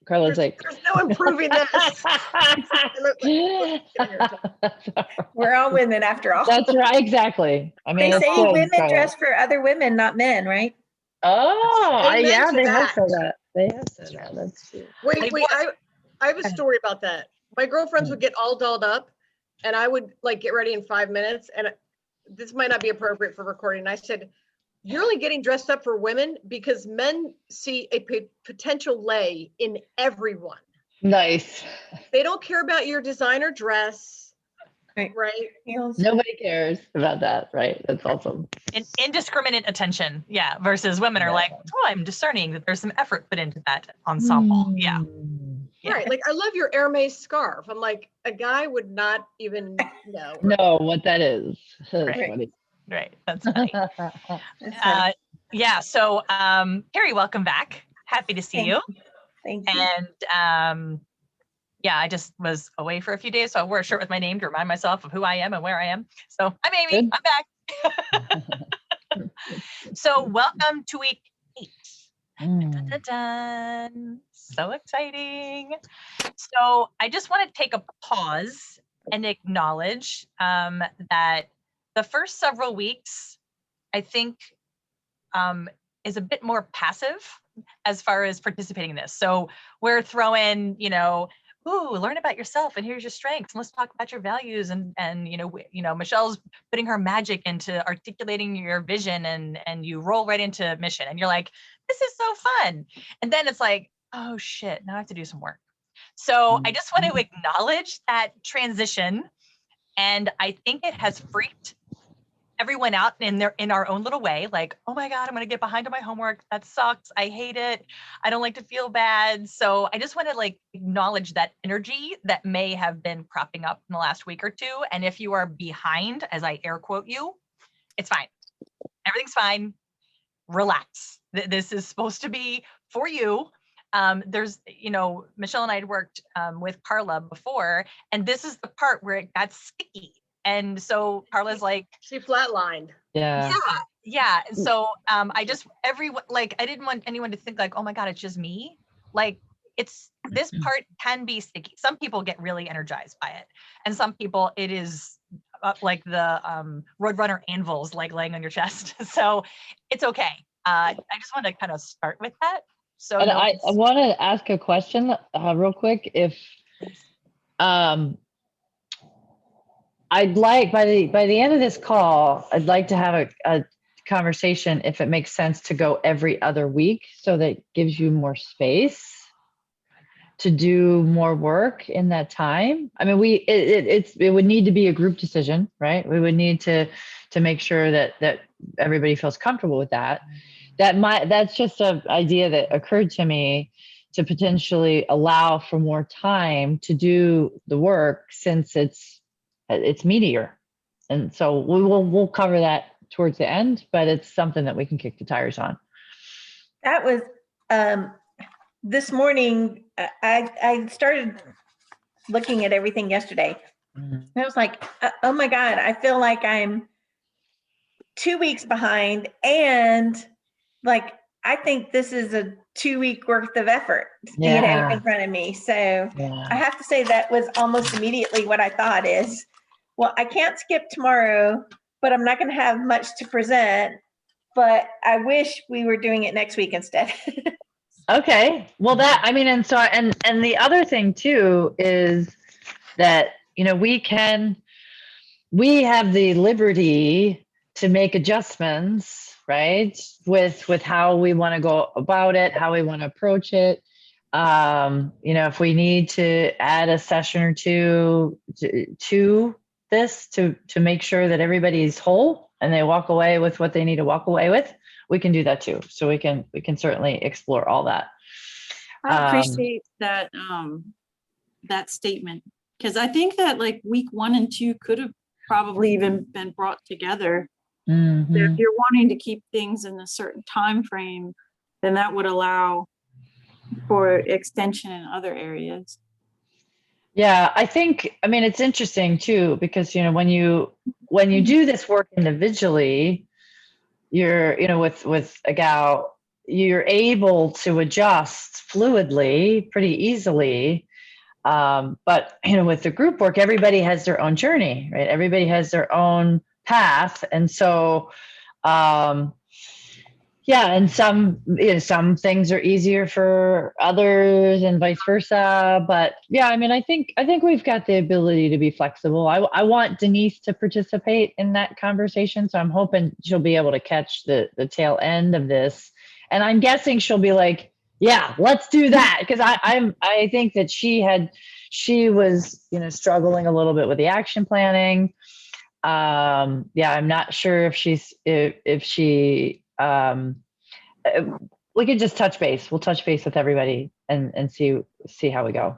Carla's like, there's no improving this. We're all women after all. That's right, exactly. I mean, They say good, women Carla. dress for other women, not men, right? Oh, yeah, to they have that. said that. They have said that. That's true. Wait, I have a story about that. My girlfriends would get all dolled up, and I would like get ready in 5 minutes, and this might not be appropriate for recording. I said, you're only getting dressed up for women because men see a potential lay in everyone. Nice. They don't care about your designer dress, right? Nobody cares about that, right? That's awesome. Indiscriminate attention, yeah, versus women are like, oh, I'm discerning that there's some effort put into that ensemble. Yeah. Right, like I love your Hermes scarf. I'm like, a guy would not even know what that is. That's funny. Right, that's funny. Yeah, so Carrie, welcome back. Happy to see you. Thank you. And yeah, I just was away for a few days, so I wore a shirt with my name to remind myself of who I am and where I am. So I'm Amy. Good. I'm back. So welcome to week 8. Dun, dun, dun. So exciting. So I just want to take a pause and acknowledge that the first several weeks, I think, is a bit more passive as far as participating in this. So we're throwing, learn about yourself and here's your strengths. And let's talk about your values. And Michelle's putting her magic into articulating your vision and you roll right into mission and you're like, this is so fun. And then it's like, oh shit, now I have to do some work. So I just want to acknowledge that transition. And I think it has freaked everyone out in our own little way, like, oh my God, I'm going to get behind on my homework. That sucks. I hate it. I don't like to feel bad. So I just want to acknowledge that energy that may have been cropping up in the last week or two. And if you are behind, as I air quote you, it's fine. Everything's fine. Relax. This is supposed to be for you. There's, Michelle and I had worked with Carla before, and this is the part where it got sticky. And so Carla's like, she flatlined. Yeah. And so I didn't want anyone to think like, oh my God, it's just me. Like this part can be sticky. Some people get really energized by it. And some people it is like the Roadrunner anvils like laying on your chest. So it's okay. I just want to kind of start with that. So and I want to ask a question real quick. If I'd like by the end of this call, I'd like to have a conversation, if it makes sense, to go every other week, so that it gives you more space to do more work in that time. I mean, it would need to be a group decision, right? We would need to make sure that everybody feels comfortable with that. That's just an idea that occurred to me, to potentially allow for more time to do the work, since it's meatier. And so we'll cover that towards the end, but it's something that we can kick the tires on. That was this morning. I started looking at everything yesterday. And I was like, oh my God, I feel like I'm 2 weeks behind. And like, I think this is a 2 week worth of effort, in front of me. So I have to say that was almost immediately what I thought is, well, I can't skip tomorrow, but I'm not going to have much to present, but I wish we were doing it next week instead. Okay. Well, and the other thing too is that, we have the liberty to make adjustments, right? With how we want to go about it, how we want to approach it. If we need to add a session or two to this to make sure that everybody's whole and they walk away with what they need to walk away with, we can do that too. So we can certainly explore all that. I appreciate that that statement, because I think that like week 1 and 2 could have probably even been brought together. Mm-hmm. If you're wanting to keep things in a certain time frame, then that would allow for extension in other areas. Yeah, it's interesting too, because when you do this work individually, you're with a gal, you're able to adjust fluidly pretty easily. But with the group work, everybody has their own journey, right? Everybody has their own path. And so, yeah, and some things are easier for others and vice versa. But yeah, I think we've got the ability to be flexible. I want Denise to participate in that conversation, so I'm hoping she'll be able to catch the tail end of this. And I'm guessing she'll be like, yeah, let's do that, because I think that she was struggling a little bit with the action planning. Yeah, I'm not sure if she we could just touch base. We'll touch base with everybody and see how we go.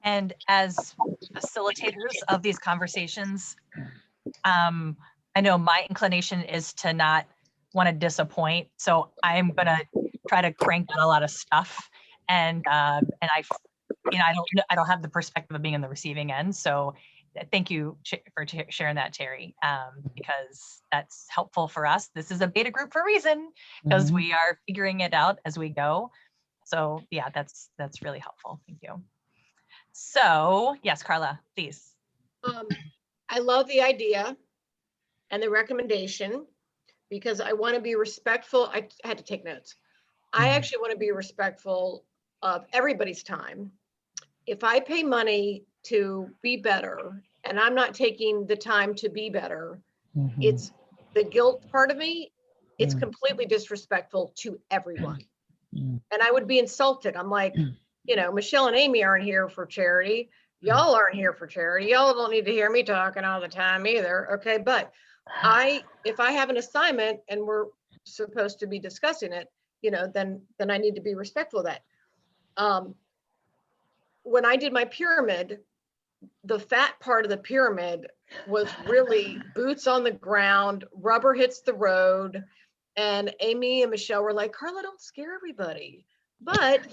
And as facilitators of these conversations, I know my inclination is to not want to disappoint, so I'm gonna try to crank out a lot of stuff, and I don't have the perspective of being on the receiving end, so thank you for sharing that, Terry, because that's helpful for us. This is a beta group for a reason, because we are figuring it out as we go. So yeah, that's really helpful. Thank you. So yes, Carla, please. I love the idea and the recommendation, because I want to be respectful. I had to take notes. I actually want to be respectful of everybody's time. If I pay money to be better and I'm not taking the time to be better, it's the guilt part of me. It's completely disrespectful to everyone. And I would be insulted. I'm like, Michelle and Amy aren't here for charity. Y'all aren't here for charity. Y'all don't need to hear me talking all the time either. Okay. But if I have an assignment and we're supposed to be discussing it, then I need to be respectful of that. When I did my pyramid, the fat part of the pyramid was really boots on the ground, rubber hits the road. And Amy and Michelle were like, Carla, don't scare everybody. But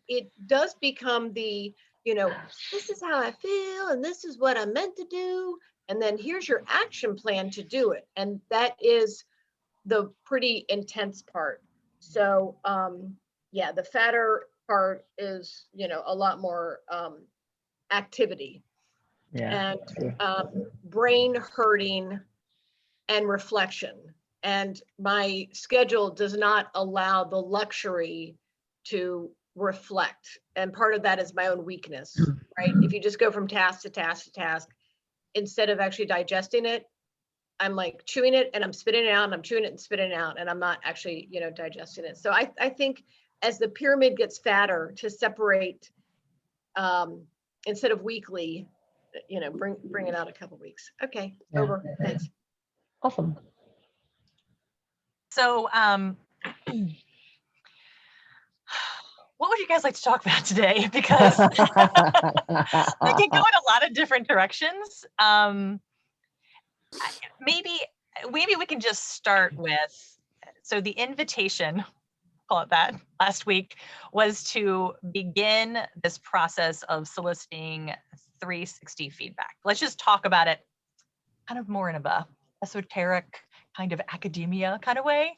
it does become the, this is how I feel and this is what I'm meant to do. And then here's your action plan to do it. And that is the pretty intense part. So yeah, the fatter part is, a lot more activity. Yeah. And brain hurting and reflection. And my schedule does not allow the luxury to reflect. And part of that is my own weakness, right? If you just go from task to task to task, instead of actually digesting it, I'm like chewing it and I'm spitting it out and I'm chewing it and spitting it out and I'm not actually, digesting it. So I think as the pyramid gets fatter, to separate instead of weekly, bring it out a couple weeks. Okay, yeah. Over. Thanks. Awesome. So, what would you guys like to talk about today? Because we can go in a lot of different directions. Maybe we can just start with, so the invitation, call it that, last week was to begin this process of soliciting 360 feedback. Let's just talk about it kind of more in a esoteric kind of academia kind of way,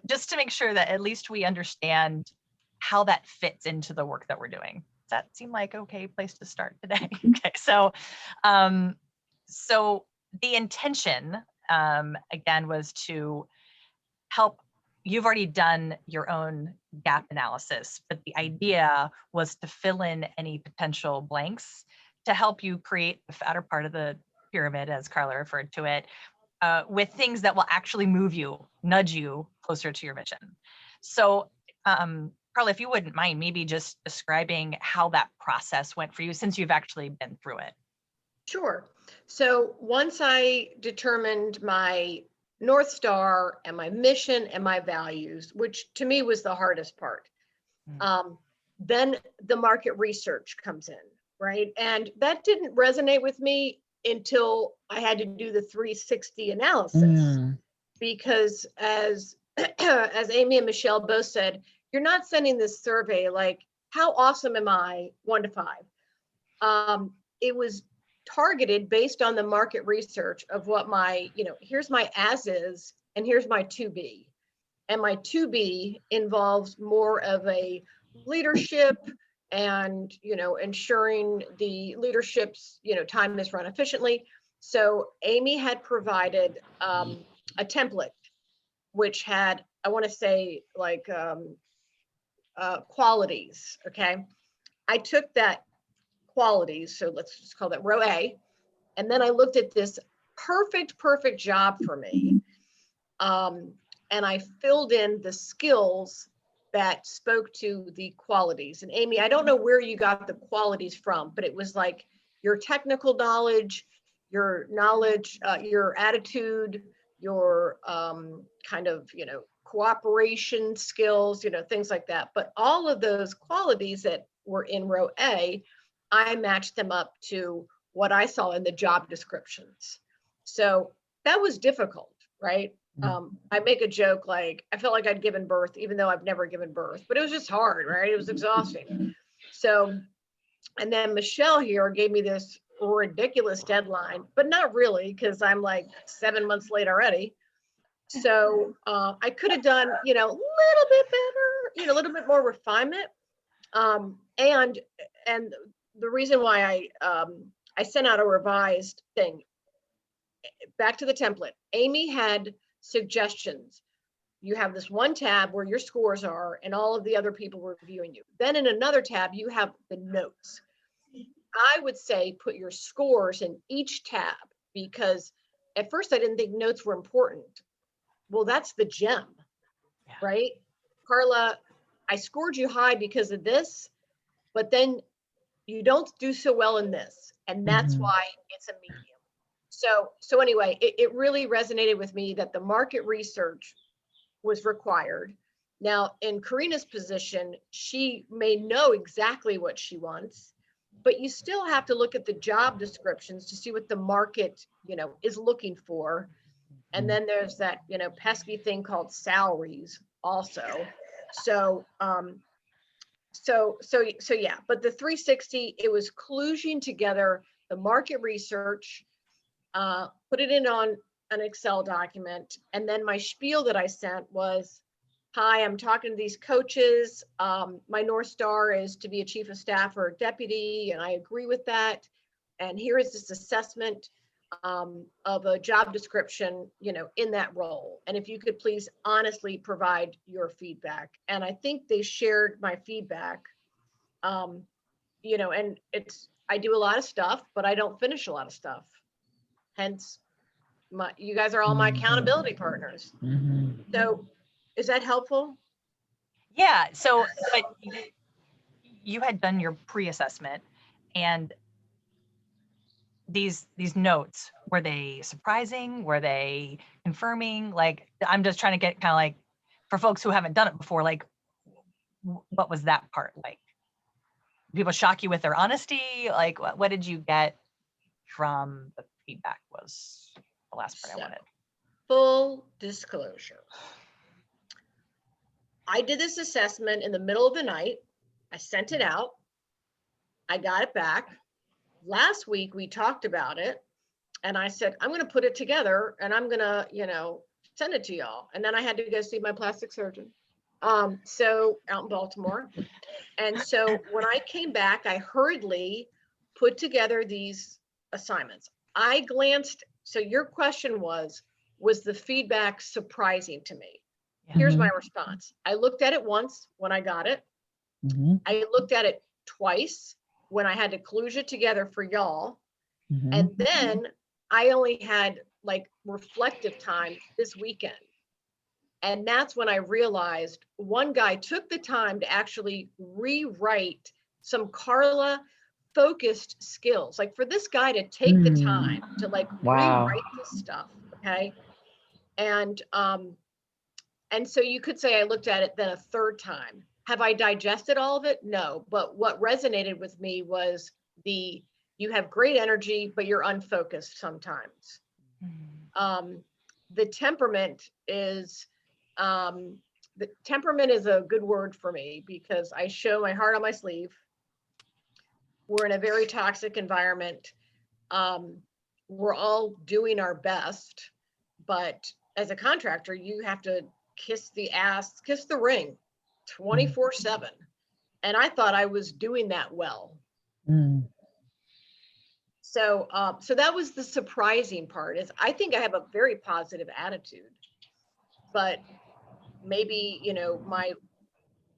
just to make sure that at least we understand how that fits into the work that we're doing. Does that seem like okay place to start today? Okay, so the intention, again, was to help. You've already done your own gap analysis, but the idea was to fill in any potential blanks to help you create the fatter part of the pyramid, as Carla referred to it, with things that will actually move you, nudge you closer to your mission. So, Carla, if you wouldn't mind, maybe just describing how that process went for you since you've actually been through it. Sure. So once I determined my North Star and my mission and my values, which to me was the hardest part, then the market research comes in, right? And that didn't resonate with me until I had to do the 360 analysis, because as Amy and Michelle both said, you're not sending this survey like, how awesome am I, 1 to 5? It was targeted based on the market research of what my, here's my as is and here's my to be. And my 2B involves more of a leadership and, ensuring the leadership's, time is run efficiently. So Amy had provided a template, which had, I want to say, like qualities. Okay. I took that qualities, so let's just call that row A. And then I looked at this perfect job for me. And I filled in the skills that spoke to the qualities. And Amy, I don't know where you got the qualities from, but it was like your technical knowledge, your knowledge, your attitude, your kind of, cooperation skills, things like that. But all of those qualities that were in row A, I matched them up to what I saw in the job descriptions. So that was difficult, right? I make a joke like I felt like I'd given birth, even though I've never given birth, but it was just hard, right? It was exhausting. So, and then Michelle here gave me this ridiculous deadline, but not really, because I'm like 7 months late already. So I could have done, a little bit better, a little bit more refinement. And the reason why I sent out a revised thing, back to the template, Amy had suggestions. You have this one tab where your scores are and all of the other people were reviewing you. Then in another tab, you have the notes. I would say put your scores in each tab, because at first I didn't think notes were important. Well, that's the gem, right? Carla, I scored you high because of this, but then you don't do so well in this. And that's why it's a medium. So anyway, it really resonated with me that the market research was required. Now, in Karina's position, she may know exactly what she wants, but you still have to look at the job descriptions to see what the market, is looking for. And then there's that, pesky thing called salaries also. So yeah, but the 360, it was kludging together the market research, put it in on an Excel document. And then my spiel that I sent was, hi, I'm talking to these coaches. My North Star is to be a chief of staff or a deputy, and I agree with that. And here is this assessment of a job description, in that role. And if you could please honestly provide your feedback. And I think they shared my feedback, and I do a lot of stuff, but I don't finish a lot of stuff. Hence, you guys are all my accountability partners. So is that helpful? Yeah. So, but you had done your pre-assessment, and these notes, were they surprising? Were they confirming? Like, I'm just trying to get kind of like, for folks who haven't done it before, like, what was that part like? People shock you with their honesty? Like, what did you get from the feedback was the last part I wanted. Full disclosure. I did this assessment in the middle of the night. I sent it out. I got it back. Last week, we talked about it. And I said, I'm going to put it together and I'm going to, send it to y'all. And then I had to go see my plastic surgeon. So out in Baltimore. And so when I came back, I hurriedly put together these assignments. I glanced. So your question was the feedback surprising to me? Here's my response. I looked at it once when I got it. I looked at it twice when I had to kludge it together for y'all. And then I only had like reflective time this weekend. And that's when I realized one guy took the time to actually rewrite some Carla focused skills. Like for this guy to take the time to like rewrite this stuff. Okay. And so you could say I looked at it then a third time. Have I digested all of it? No. But what resonated with me was you have great energy, but you're unfocused sometimes. The temperament is a good word for me because I show my heart on my sleeve. We're in a very toxic environment. We're all doing our best, but as a contractor, you have to kiss the ass, kiss the ring 24/7. And I thought I was doing that well. Mm. So, so that was the surprising part, is I think I have a very positive attitude, but maybe, you know,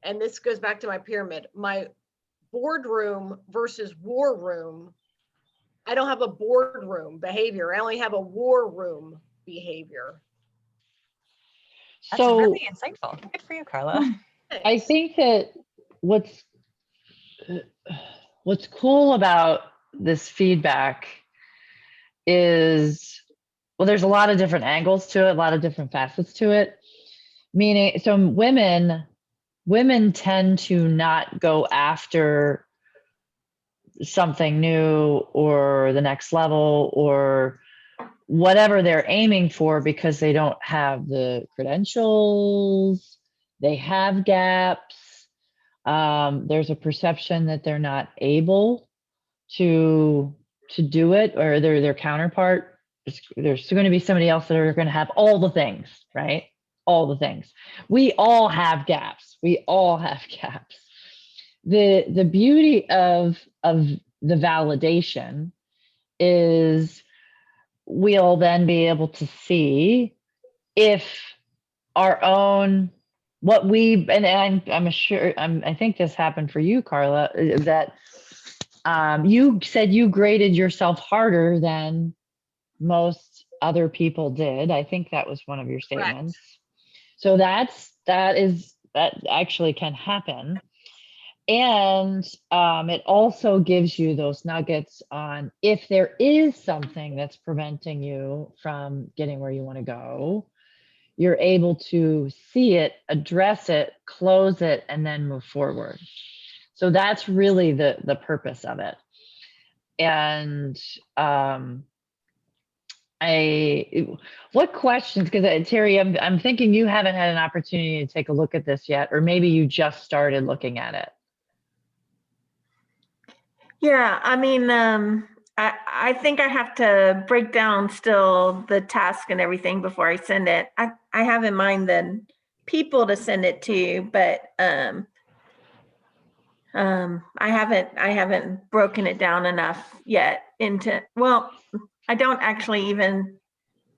and this goes back to my pyramid, my boardroom versus war room. I don't have a boardroom behavior. I only have a war room behavior. That's So really insightful. Good for you, Carla. I Thanks. think that what's cool about this feedback is, well, there's a lot of different angles to it, a lot of different facets to it. Meaning, so women tend to not go after something new or the next level or whatever they're aiming for because they don't have the credentials, they have gaps. There's a perception that they're not able to do it, or their counterpart. There's going to be somebody else that are going to have all the things, right? All the things. We all have gaps. We all have gaps. The beauty of the validation is we'll then be able to see if our own what we and I'm sure I think this happened for you, Carla, that you said you graded yourself harder than most other people did. I think that was one of your statements. Correct. So that actually can happen. And it also gives you those nuggets on if there is something that's preventing you from getting where you want to go, you're able to see it, address it, close it, and then move forward. So that's really the purpose of it. And what questions, because Terry, I'm thinking you haven't had an opportunity to take a look at this yet, or maybe you just started looking at it. Yeah, I mean, I think I have to break down still the task and everything before I send it. I have in mind then people to send it to, but I haven't broken it down enough yet into, well, I don't actually even,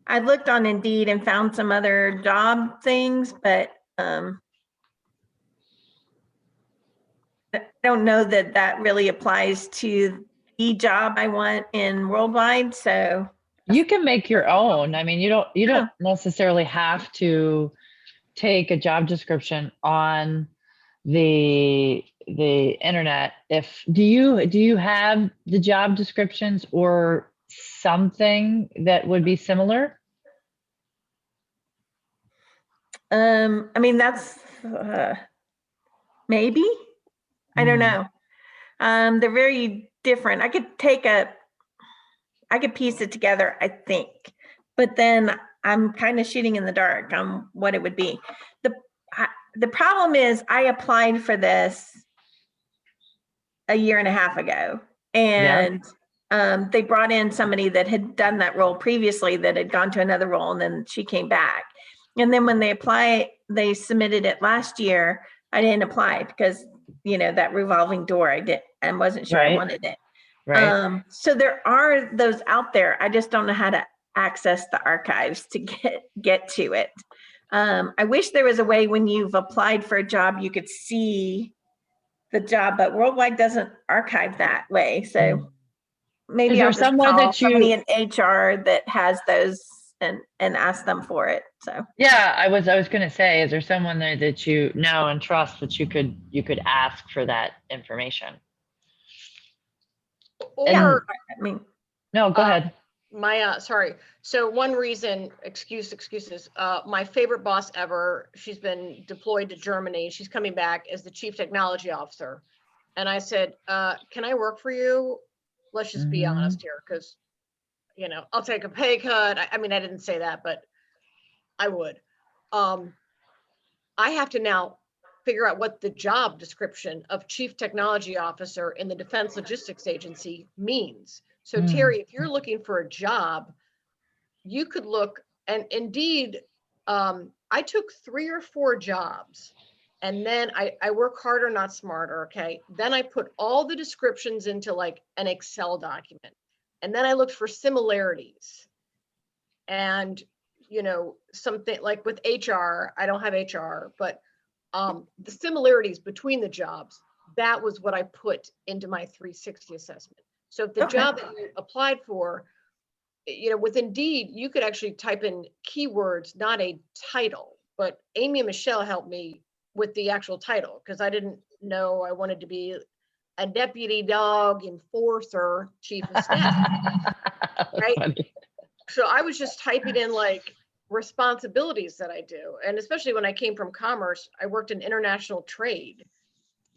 I looked on Indeed and found some other job things, but I don't know that that really applies to the job I want in worldwide. So You can make your own. I mean, you don't necessarily have to take a job description on the internet. If do you have the job descriptions or something that would be similar? I mean, that's maybe, I don't know. They're very different. I could piece it together, I think, but then I'm kind of shooting in the dark on what it would be. The problem is I applied for this a year and a half ago, and they brought in somebody that had done that role previously, that had gone to another role, and then she came back. And then when they submitted it last year, I didn't apply because, you know, that revolving door, I wasn't sure I wanted it. Right. So there are those out there. I just don't know how to access the archives to get to it. I wish there was a way when you've applied for a job, you could see the job, but Worldwide doesn't archive that way. So maybe I'll just call somebody in HR that has those and ask them for it. So yeah, I was going to say, is there someone there that you know and trust that you could ask for that information? Or I mean, no, go ahead. Sorry. So one reason, excuses, my favorite boss ever, she's been deployed to Germany. She's coming back as the chief technology officer. And I said, can I work for you? Let's just be honest here, because, you know, I'll take a pay cut. I mean, I didn't say that, but I would. I have to now figure out what the job description of chief technology officer in the Defense Logistics Agency means. So Terry, if you're looking for a job, you could look, and Indeed I took 3 or 4 jobs, and then I work harder, not smarter. Okay. Then I put all the descriptions into like an Excel document. And then I looked for similarities. And, you know, something like with HR, I don't have HR, but the similarities between the jobs, that was what I put into my 360 assessment. So if the Okay. job that you applied for, you know, with Indeed, you could actually type in keywords, not a title, but Amy and Michelle helped me with the actual title because I didn't know I wanted to be a deputy dog enforcer chief of staff, right? Funny. So I was just typing in like responsibilities that I do. And especially when I came from commerce, I worked in international trade.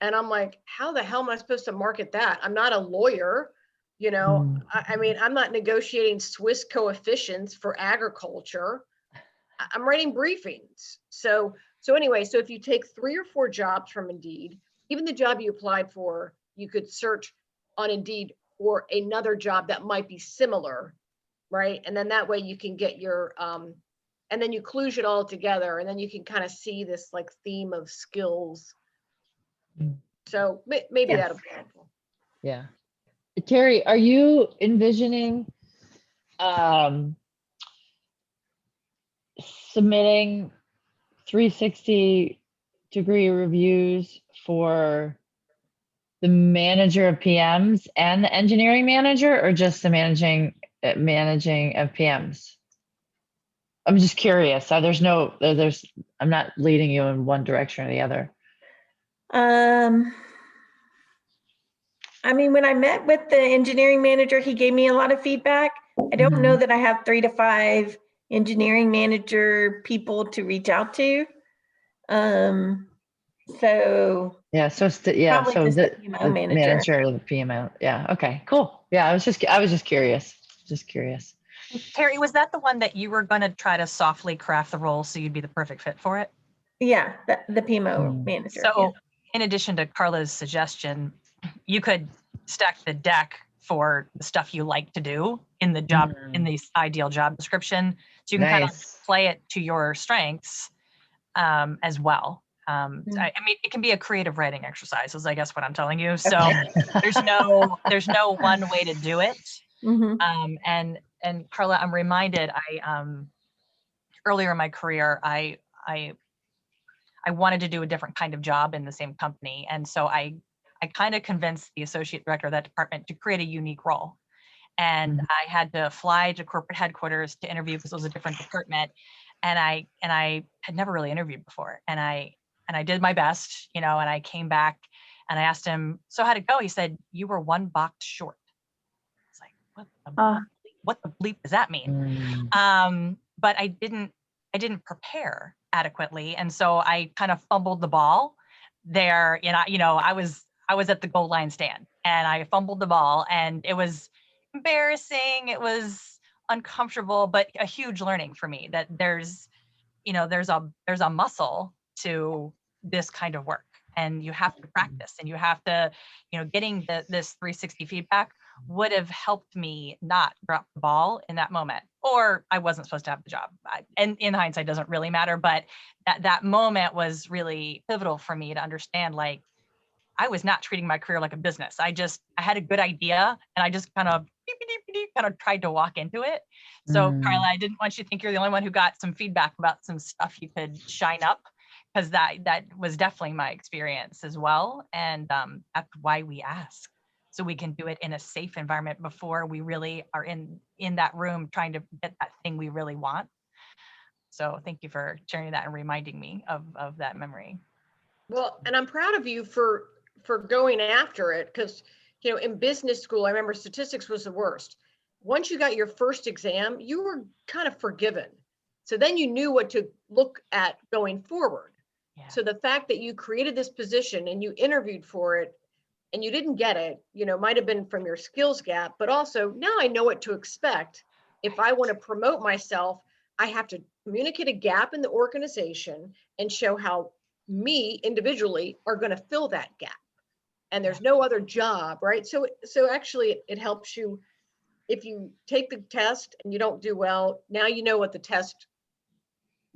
And I'm like, how the hell am I supposed to market that? I'm not a lawyer. You know, I mean, I'm not negotiating Swiss coefficients for agriculture. I'm writing briefings. So anyway, so if you take 3 or 4 jobs from Indeed, even the job you applied for, you could search on Indeed for another job that might be similar, right? And then that way you can get your, and then you kludge it all together, and then you can kind of see this like theme of skills. So maybe Yeah. that'll be helpful. Yeah. Terry, are you envisioning submitting 360-degree reviews for the manager of PMs and the engineering manager, or just the managing of PMs? I'm just curious. There's I'm not leading you in one direction or the other. I mean, when I met with the engineering manager, he gave me a lot of feedback. I don't know that I have 3 to 5 engineering manager people to reach out to. So Yeah, so it's so probably just the the PMO manager. manager of the PMO. Yeah, okay, cool. Yeah, I was just curious. Just curious. Terry, was that the one that you were going to try to softly craft the role so you'd be the perfect fit for it? Yeah, the PMO manager. So in addition to Carla's suggestion, you could stack the deck for the stuff you like to do in the job, in the ideal job description. So you can kind of play it to your strengths as well. I mean, it can be a creative writing exercise, is I guess what I'm telling you. So there's no one way to do it. And Carla, I'm reminded, earlier in my career, I wanted to do a different kind of job in the same company. And so I kind of convinced the associate director of that department to create a unique role. And I had to fly to corporate headquarters to interview because it was a different department. And I had never really interviewed before. And I did my best, you know, and I came back and I asked him, so how'd it go? He said, you were 1 box short. It's like, what the bleep does that mean? But I didn't prepare adequately. And so I kind of fumbled the ball there. I was at the goal line stand and I fumbled the ball, and it was embarrassing. It was uncomfortable, but a huge learning for me that there's a muscle to this kind of work, and you have to practice, and you have to, getting this 360 feedback would have helped me not drop the ball in that moment, or I wasn't supposed to have the job. And in hindsight, doesn't really matter, but that moment was really pivotal for me to understand, like, I was not treating my career like a business. I had a good idea, and I just kind of tried to walk into it. So Carla, I didn't want you to think you're the only one who got some feedback about some stuff you could shine up, because that was definitely my experience as well. And that's why we ask, so we can do it in a safe environment before we really are in that room trying to get that thing we really want. So thank you for sharing that and reminding me of that memory. Well, and I'm proud of you for going after it, because, in business school, I remember statistics was the worst. Once you got your first exam, you were kind of forgiven. So then you knew what to look at going forward. Yeah. So the fact that you created this position and you interviewed for it and you didn't get it, might have been from your skills gap, but also now I know what to expect. If I want to promote myself, I have to communicate a gap in the organization and show how me individually are going to fill that gap. And there's no other job, right? So actually it helps you. If you take the test and you don't do well, now you know what the test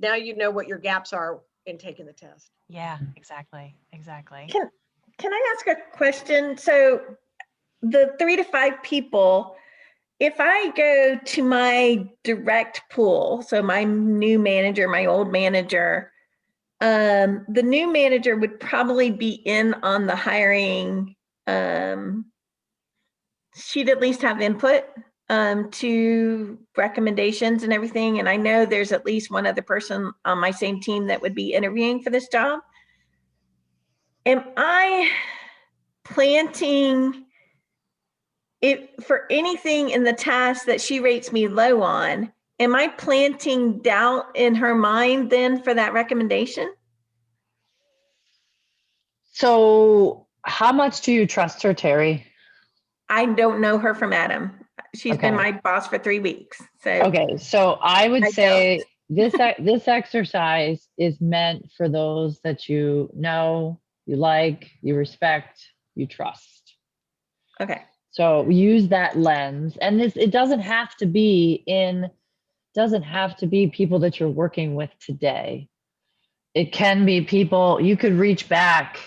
now you know what your gaps are in taking the test. Yeah, exactly. Exactly. Can I ask a question? So the 3 to 5 people, if I go to my direct pool, so my new manager, my old manager, the new manager would probably be in on the hiring. She'd at least have input to recommendations and everything. And I know there's at least one other person on my same team that would be interviewing for this job. Am I planting it for anything in the task that she rates me low on? Am I planting doubt in her mind then for that recommendation? So how much do you trust her, Terry? I don't know her from Adam. She's been Okay. my boss for 3 weeks. So Okay, so I would I say this this exercise is meant for those that you know, you like, you respect, you trust. okay. So use that lens, and it doesn't have to be people that you're working with today. It can be people you could reach back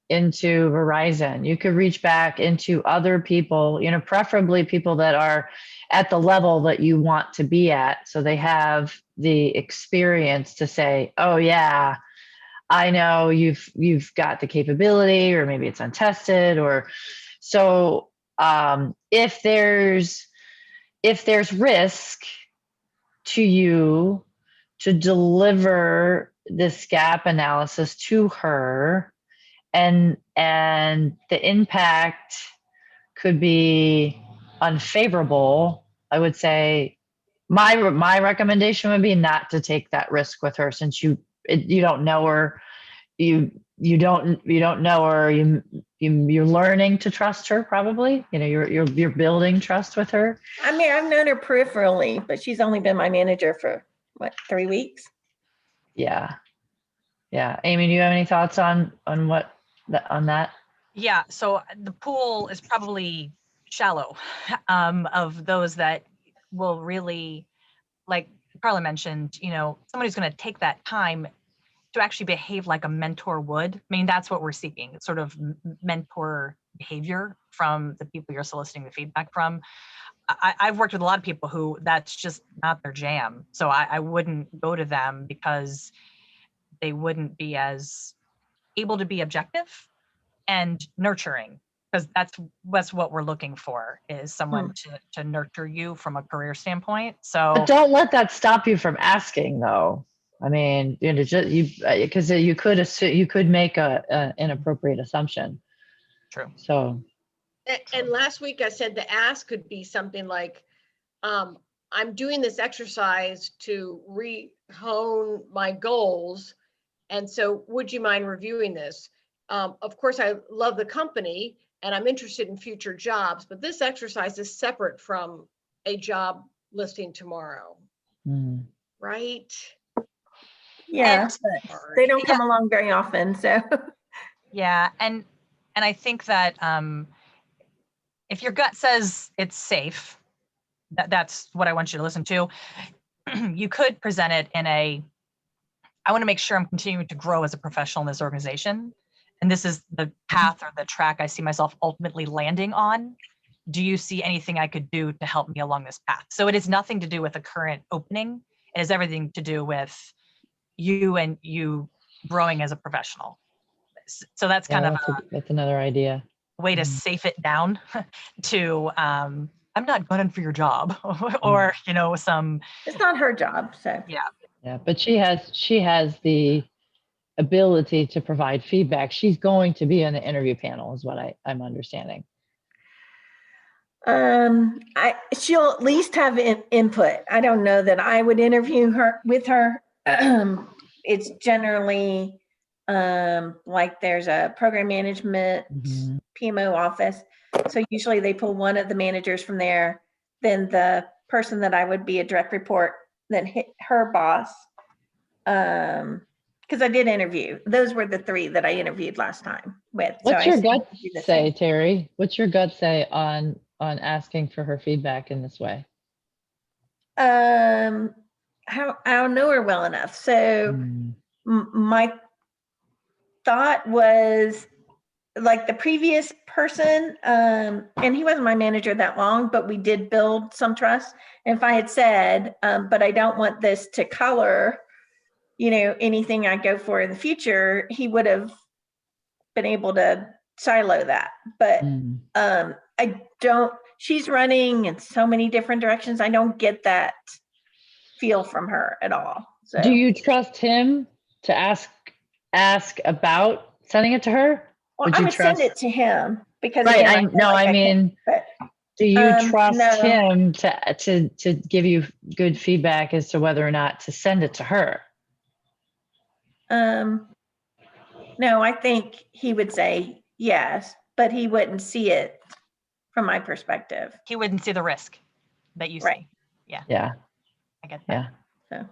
into Verizon. You could reach back into other people, preferably people that are at the level that you want to be at. So they have the experience to say, oh yeah, I know you've got the capability, or maybe it's untested, or so if there's risk to you to deliver this gap analysis to her, and the impact could be unfavorable, I would say my recommendation would be not to take that risk with her, since you don't know her, you don't know her, you're learning to trust her, probably, you're building trust with her. I mean, I've known her peripherally, but she's only been my manager for what, 3 weeks? Yeah. Amy, do you have any thoughts on that? Yeah, so the pool is probably shallow of those that will really, like Carla mentioned, somebody's going to take that time to actually behave like a mentor would. I mean, that's what we're seeking. It's sort of mentor behavior from the people you're soliciting the feedback from. I've worked with a lot of people who that's just not their jam. So I wouldn't go to them, because they wouldn't be as able to be objective and nurturing, because that's what we're looking for, is someone to nurture you from a career standpoint. So But don't let that stop you from asking, though. I mean, because you could make an inappropriate assumption. True. So. And last week I said the ask could be something like, I'm doing this exercise to hone my goals. And so would you mind reviewing this? Of course, I love the company and I'm interested in future jobs, but this exercise is separate from a job listing tomorrow. Right? Yeah, but they don't come along very often. So yeah, and I think that if your gut says it's safe, that's what I want you to listen to. You could present it in I want to make sure I'm continuing to grow as a professional in this organization, and this is the path or the track I see myself ultimately landing on. Do you see anything I could do to help me along this path? So it has nothing to do with the current opening. It has everything to do with you and you growing as a professional. So that's kind of that's another idea. Way to safe it down to I'm not gunning for your job or some. It's not her job. So yeah, but she has the ability to provide feedback. She's going to be on the interview panel, is what I'm understanding. She'll at least have input. I don't know that I would interview her with her. It's generally like there's a program management PMO office. So usually they pull one of the managers from there, then the person that I would be a direct report, then hit her boss. Because I did interview. Those were the 3 that I interviewed last time with. What's your gut say, Terry? What's your gut say on asking for her feedback in this way? I don't know her well enough. So Mm. my thought was like the previous person, and he wasn't my manager that long, but we did build some trust. And if I had said, but I don't want this to color, anything I go for in the future, he would have been able to silo that. But Mm. I don't, she's running in so many different directions. I don't get that feel from her at all. So Do you trust him to ask about sending it to her? well, I would send it to him because Right. again, I feel know. like I can't, mean, but do you trust no. him to give you good feedback as to whether or not to send it to her? No, I think he would say yes, but he wouldn't see it from my perspective. He wouldn't see the risk that you Right. see. Yeah, Yeah. I get that. Yeah. So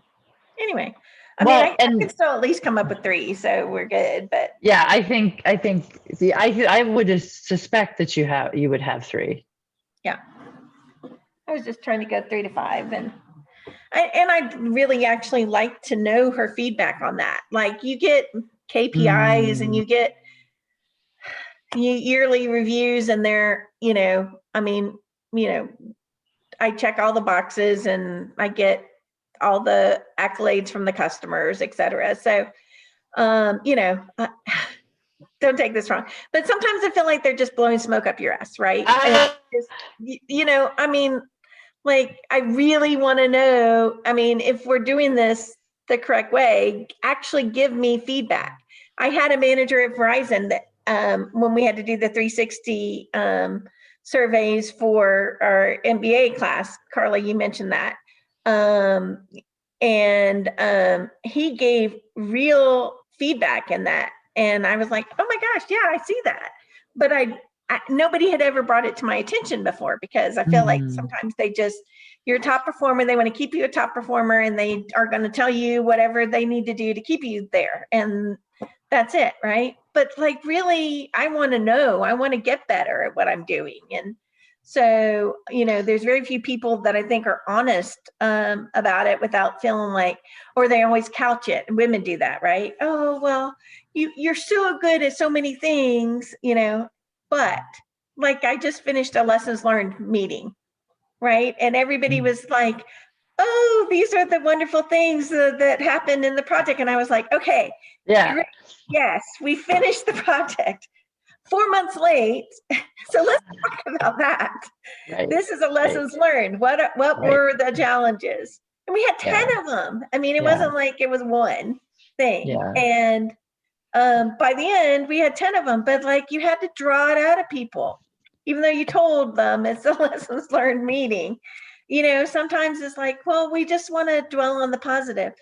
anyway, I Well, mean, I could still at least come up with 3, so we're good. But Yeah, I think. See, I would suspect that you would have 3. yeah, I was just trying to go 3 to 5, and I'd really actually like to know her feedback on that. Like you get KPIs and you get yearly reviews, and they're, I mean, I check all the boxes and I get all the accolades from the customers, et cetera. So, don't take this wrong, but sometimes I feel like they're just blowing smoke up your ass, right? And just, I mean, like, I really want to know, I mean, if we're doing this the correct way, actually give me feedback. I had a manager at Verizon that when we had to do the 360 surveys for our MBA class, Carla, you mentioned that. And he gave real feedback in that. And I was like, oh my gosh, yeah, I see that. But nobody had ever brought it to my attention before, because I feel like sometimes you're a top performer, they want to keep you a top performer, and they are going to tell you whatever they need to do to keep you there. And that's it, right? But like, really, I want to know, I want to get better at what I'm doing. And so, there's very few people that I think are honest about it without feeling like, or they always couch it. And women do that, right? Oh, well, you're so good at so many things, but like I just finished a lessons learned meeting, right? And everybody was like, oh, these are the wonderful things that happened in the project. And I was like, okay, Yeah. great. Yes, we finished the project 4 months late. So let's talk about that. Right. This is a lessons learned. What were the challenges? And we had 10 of them. I mean, it wasn't like it was one thing. Yeah. And by the end, we had 10 of them, but like you had to draw it out of people, even though you told them it's a lessons learned meeting. Sometimes it's like, well, we just want to dwell on the positive.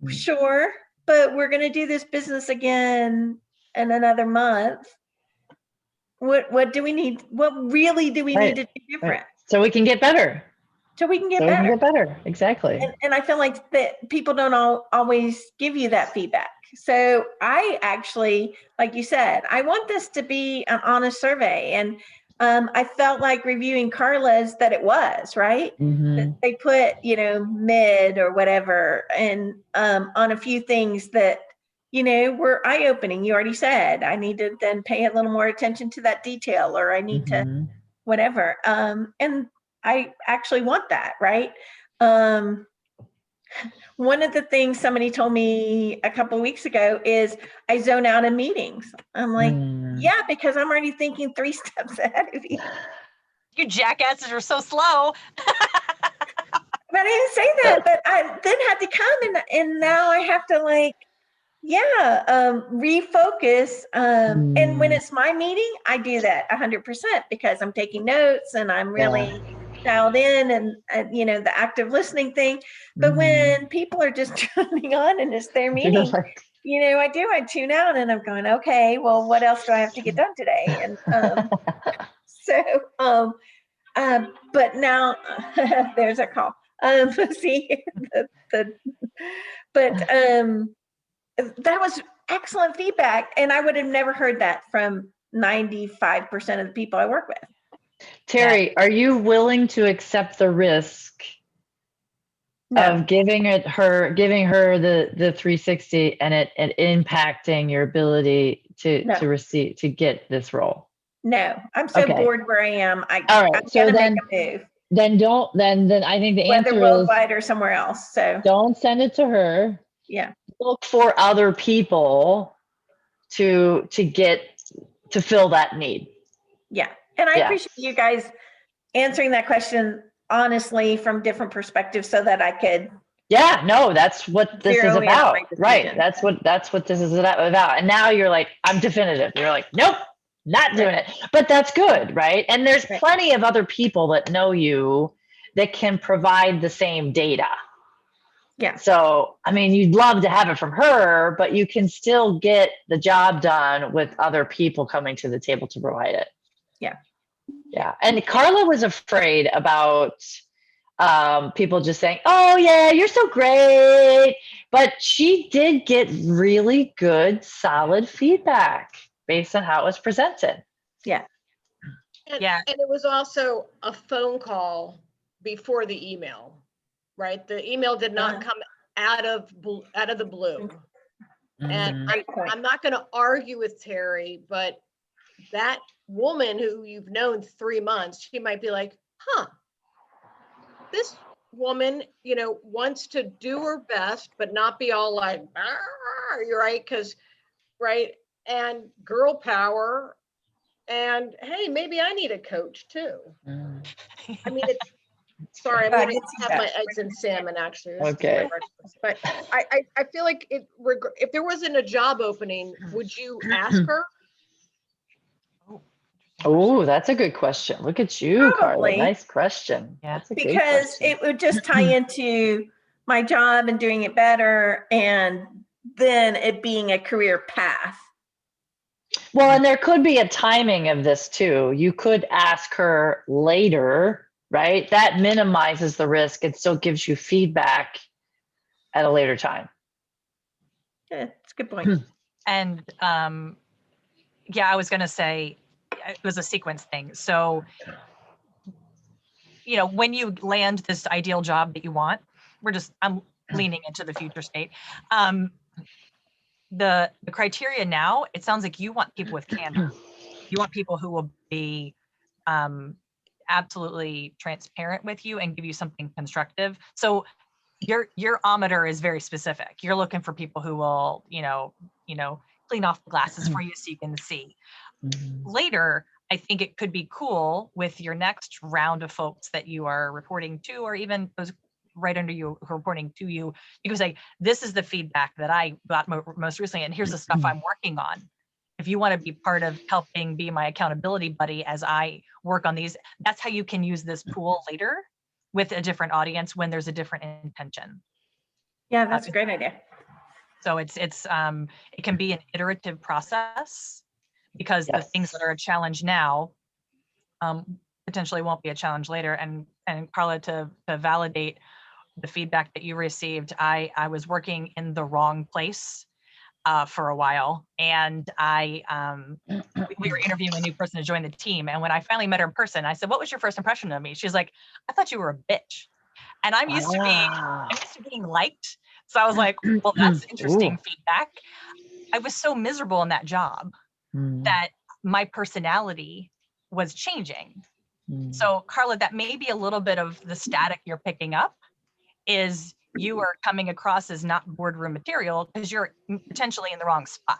Sure, but we're going to do this business again in another month. What do we need? What really do we need to do different? Right. So we can get better. So we can get better. Exactly. And I feel like that people don't always give you that feedback. So I actually, like you said, I want this to be an honest survey. And I felt like reviewing Carla's that it was, right? That they put, mid or whatever, and on a few things that, were eye-opening. You already said, I need to then pay a little more attention to that detail, or I need to whatever. And I actually want that, right? One of the things somebody told me a couple of weeks ago is I zone out in meetings. I'm like, yeah, because I'm already thinking 3 steps ahead of you. You jackasses are so slow. But I didn't say that, but I then had to come and now I have to refocus. And when it's my meeting, I do that 100% because I'm taking notes and I'm really dialed in, and the active listening thing. But when people are just turning on and it's their meeting, I tune out and I'm going, okay, well, what else do I have to get done today? And but now there's a call. See, but that was excellent feedback, and I would have never heard that from 95% of the people I work with. Terry, are you willing to accept the risk No. of giving her the 360 and it impacting your ability to No. receive to get this role. No, I'm so Okay. bored where I am. All I'm right. So gonna make then a move, then I think the whether answer is worldwide or somewhere else. So don't send it to her. yeah, Look for other people to fill that need. yeah. And I Yeah. appreciate you guys answering that question honestly from different perspectives so that I could Yeah, no, that's what this is zero in on about. my Right. decision. That's what this is about. And now you're like, I'm definitive. You're like, nope, not doing it. But that's good, right? And there's Right. plenty of other people that know you that can provide the same data. Yeah. So, I mean, you'd love to have it from her, but you can still get the job done with other people coming to the table to provide it. Yeah. Yeah. And Carla was afraid about people just saying, oh yeah, you're so great. But she did get really good, solid feedback based on how it was presented. Yeah. And, Yeah. and it was also a phone call before the email, right? The email did not come out of the blue. And Mhm. Great point. I'm not going to argue with Terry, but that woman who you've known 3 months, she might be like, huh, this woman, wants to do her best, but not be all like, you're right. Right. And girl power. And hey, maybe I need a coach too. Mhm. I mean, sorry, I'm I going did to see have that. my eggs in salmon actually. This is Okay. my breakfast. But I feel like if there wasn't a job opening, would you ask her? Oh, that's a good question. Look at you, Carla. Probably. Nice question. Yeah. That's a great Because question. it would just tie into my job and doing it better, and then it being a career path. Well, and there could be a timing of this too. You could ask her later, right? That minimizes the risk and still gives you feedback at a later time. Yeah, it's a good point. And yeah, I was going to say it was a sequence thing. So, when you land this ideal job that you want, I'm leaning into the future state. The criteria now, it sounds like you want people with candor. You want people who will be absolutely transparent with you and give you something constructive. So your ometer is very specific. You're looking for people who will, clean off the glasses for you so you can see. Later, I think it could be cool with your next round of folks that you are reporting to, or even those right under you who are reporting to you. You can say, this is the feedback that I got most recently, and here's the stuff I'm working on. If you want to be part of helping be my accountability buddy as I work on these, that's how you can use this pool later with a different audience when there's a different intention. Yeah, that's a great idea. So it can be an iterative process, because the things that are a challenge now potentially won't be a challenge later. And Carla, to validate the feedback that you received, I was working in the wrong place for a while, and we were interviewing a new person to join the team. And when I finally met her in person, I said, "What was your first impression of me?" She's like, "I thought you were a bitch." And I'm used to being liked. So I was like, well, that's interesting feedback. I was so miserable in that job that my personality was changing. So Carla, that may be a little bit of the static you're picking up, is you are coming across as not boardroom material because you're potentially in the wrong spot.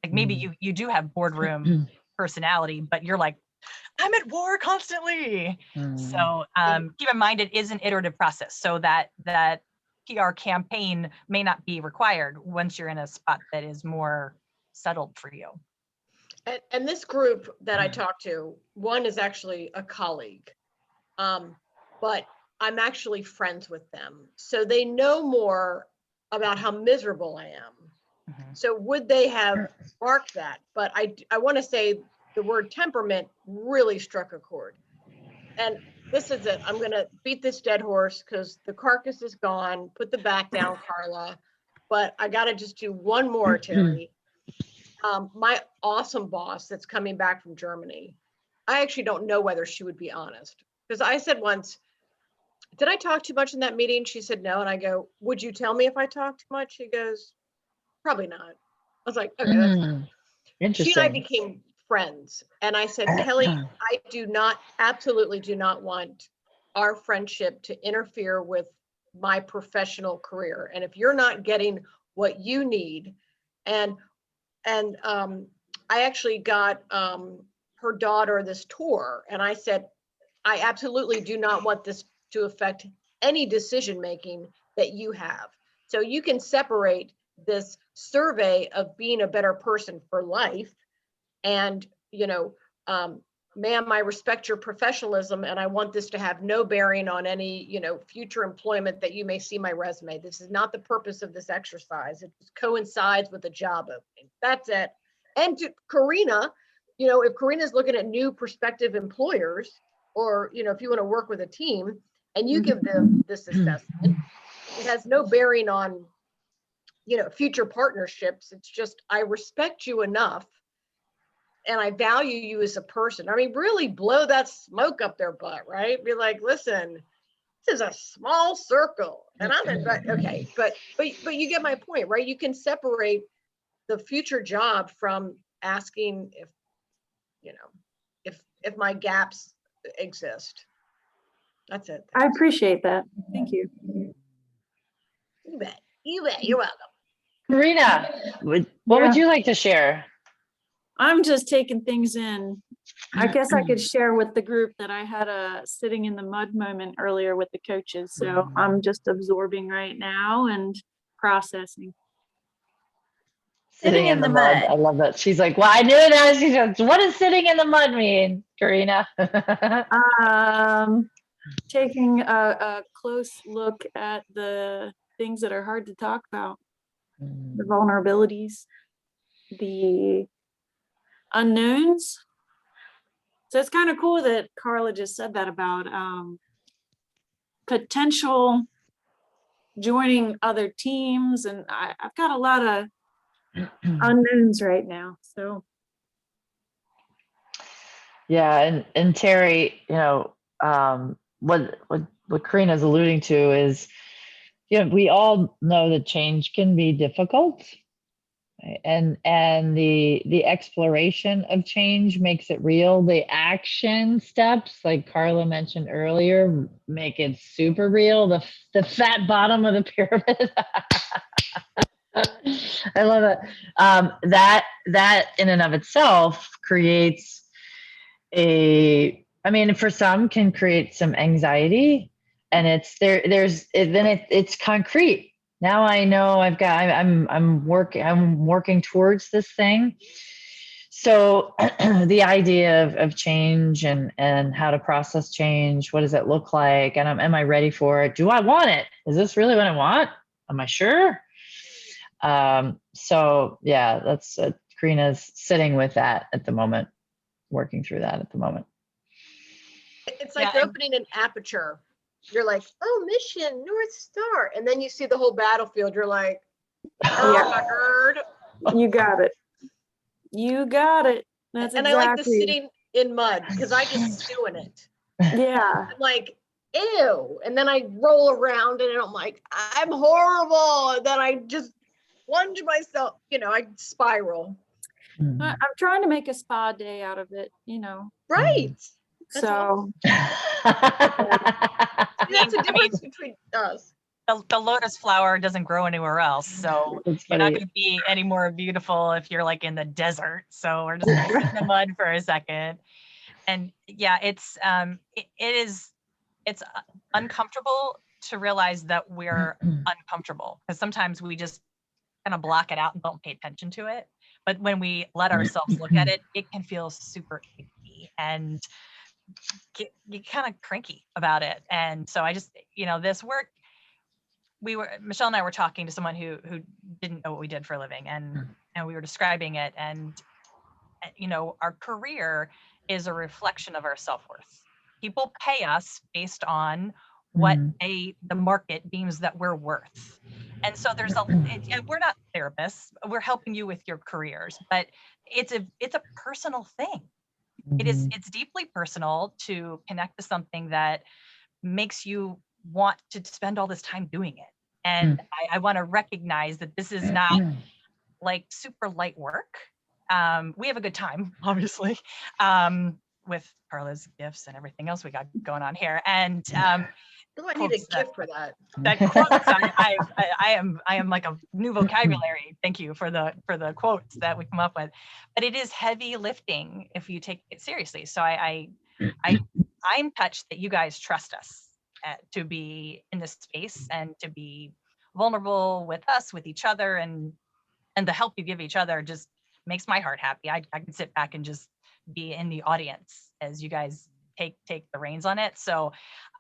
Like maybe you do have boardroom personality, but you're like, I'm at war constantly. So keep in mind, it is an iterative process. So that PR campaign may not be required once you're in a spot that is more settled for you. And this group that I talked to, one is actually a colleague, but I'm actually friends with them. So they know more about how miserable I am. So would they have marked that? But I want to say the word temperament really struck a chord. And this is it. I'm going to beat this dead horse because the carcass is gone. Put the back down, Carla. But I got to just do one more, Terry. My awesome boss that's coming back from Germany, I actually don't know whether she would be honest. Because I said once, did I talk too much in that meeting? She said no. And I go, would you tell me if I talk too much? She goes, probably not. I was like, okay, that's fine. She and I Interesting. became friends. And I said, Kelly, I absolutely do not want our friendship to interfere with my professional career. And if you're not getting what you need, and I actually got her daughter this tour, and I said, I absolutely do not want this to affect any decision making that you have. So you can separate this survey of being a better person for life, and ma'am, I respect your professionalism, and I want this to have no bearing on any future employment that you may see my resume. This is not the purpose of this exercise. It coincides with the job opening. That's it. And to Karina, if Karina's looking at new prospective employers, or if you want to work with a team and you give them this assessment, it has no bearing on future partnerships. It's just, I respect you enough and I value you as a person. I mean, really blow that smoke up their butt, right? Be like, listen, this is a small circle, and okay, but you get my point, right? You can separate the future job from asking if my gaps exist. That's it. I appreciate that. Thank you. You bet. You're welcome. Karina, what would you like to share? I'm just taking things in. I guess I could share with the group that I had a sitting in the mud moment earlier with the coaches. So I'm just absorbing right now and processing. Sitting in the mud. I love that. She's like, well, I knew that. She goes, what does sitting in the mud mean, Karina? Taking a close look at the things that are hard to talk about, the vulnerabilities, the unknowns. So it's kind of cool that Carla just said that about potential joining other teams. And I've got a lot of unknowns right now. So. Yeah. And Terry, what Karina's alluding to is, we all know that change can be difficult. And the exploration of change makes it real. The action steps, like Carla mentioned earlier, make it super real. The fat bottom of the pyramid. I love it. That in and of itself creates for some can create some anxiety, and it's concrete. Now I know I'm working towards this thing. So the idea of change and how to process change, what does it look like? And am I ready for it? Do I want it? Is this really what I want? Am I sure? So yeah, that's Karina's sitting with that at the moment, working through that at the moment. It's like opening an aperture. You're like, oh, mission, North Star. And then you see the whole battlefield. You're like, oh, my God. You got it. You got it. That's and exactly. I like the sitting in mud because I just stew in it. Yeah. I'm like, ew. And then I roll around and I'm like, I'm horrible. And then I just plunge myself, I spiral. I'm trying to make a spa day out of it, Right. That's so that's a difference between us. The lotus flower doesn't grow anywhere else, so you're not going to be any more beautiful if you're like in the desert. So we're just going to sit in the mud for a second. And yeah, it's uncomfortable to realize that we're uncomfortable, because sometimes we just kind of block it out and don't pay attention to it. But when we let ourselves look at it, it can feel super icky and you kind of cranky about it. And so I just, this work, Michelle and I were talking to someone who didn't know what we did for a living, and we were describing it, and our career is a reflection of our self-worth. People pay us based on what the market deems that we're worth. And so we're not therapists, we're helping you with your careers, but it's a personal thing. It's deeply personal to connect to something that makes you want to spend all this time doing it. And I want to recognize that this is not like super light work. We have a good time, obviously, with Carla's gifts and everything else we got going on here. And Oh, I need a gift for that. that quotes, I am like a new vocabulary. Thank you for the quotes that we come up with. But it is heavy lifting if you take it seriously. So I'm touched that you guys trust us to be in this space and to be vulnerable with us, with each other, and the help you give each other just makes my heart happy. I can sit back and just be in the audience as you guys take the reins on it. So,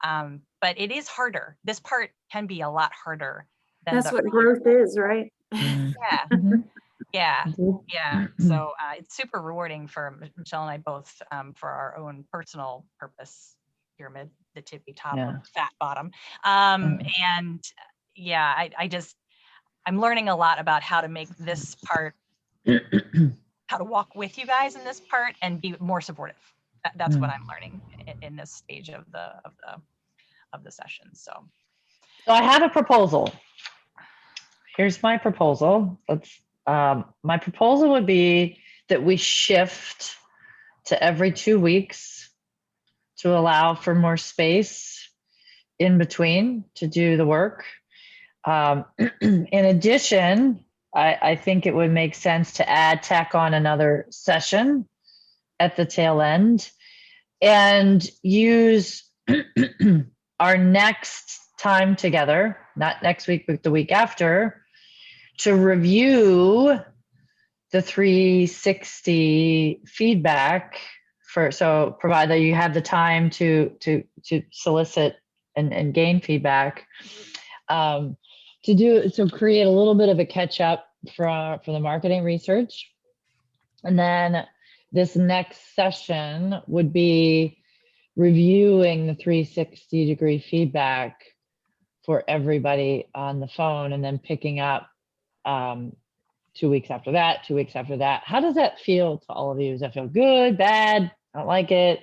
but it is harder. This part can be a lot harder than That's what growth is, right? Yeah. Mhm. Yeah. Mhm. Yeah. So it's super rewarding for Michelle and I both, for our own personal purpose pyramid, the tippy top, Yeah. fat bottom. Mm. And yeah, I'm learning a lot about how to make this part, how to walk with you guys in this part and be more supportive. That's what I'm learning in this stage of the session. So So I have a proposal. Here's my proposal. My proposal would be that we shift to every 2 weeks to allow for more space in between to do the work. In addition, I think it would make sense to tack on another session at the tail end and use our next time together, not next week, but the week after, to review the 360 feedback so provide that you have the time to solicit and gain feedback, to create a little bit of a catch up for the marketing research. And then this next session would be reviewing the 360-degree feedback for everybody on the phone, and then picking up 2 weeks after that, 2 weeks after that. How does that feel to all of you? Does that feel good, bad? I don't like it.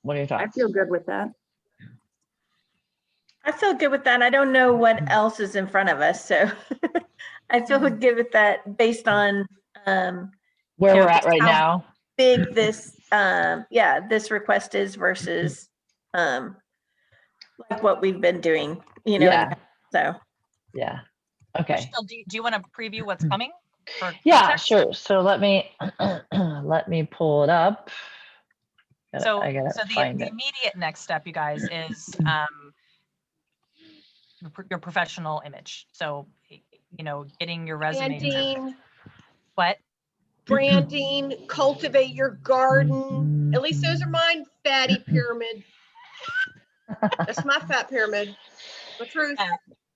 What are your I thoughts? feel good with that. I feel good with that. I don't know what else is in front of us, so I feel good with that based on Where you know, we're at just right how now. big this this request is versus like what we've been doing, you know. Yeah. So Yeah. Okay. Michelle, do you want to preview what's coming? For Yeah, context? sure. So let me pull it up. So I gotta the find it. immediate next step, you guys, is your professional image. So, getting your resume. Branding, cultivate your garden. At least those are mine, fatty pyramid. That's my fat pyramid. The truth.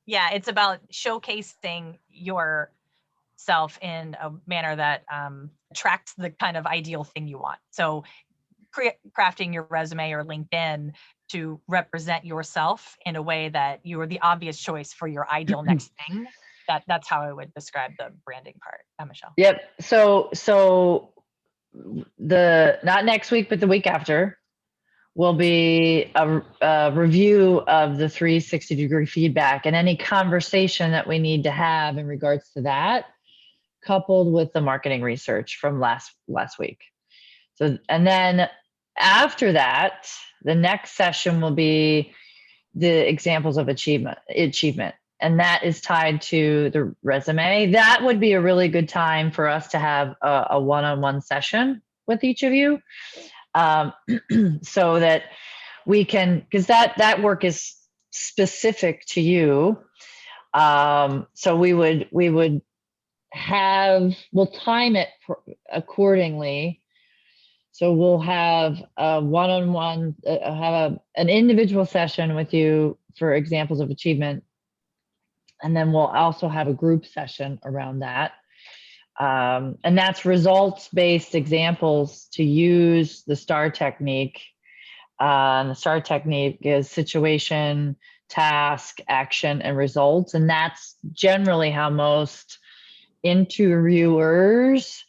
Yeah, it's about showcasing yourself in a manner that attracts the kind of ideal thing you want. So crafting your resume or LinkedIn to represent yourself in a way that you are the obvious choice for your ideal next thing. That's how I would describe the branding part, Michelle. Yep. So the not next week, but the week after will be a review of the 360-degree feedback and any conversation that we need to have in regards to that, coupled with the marketing research from last week. So, and then after that, the next session will be the examples of achievement. And that is tied to the resume. That would be a really good time for us to have a one-on-one session with each of you, so that we can, because that work is specific to you. So we'll time it accordingly. So we'll have a one-on-one, an individual session with you for examples of achievement. And then we'll also have a group session around that. And that's results-based examples to use the STAR technique. The STAR technique is situation, task, action, and results. And that's generally how most interviewers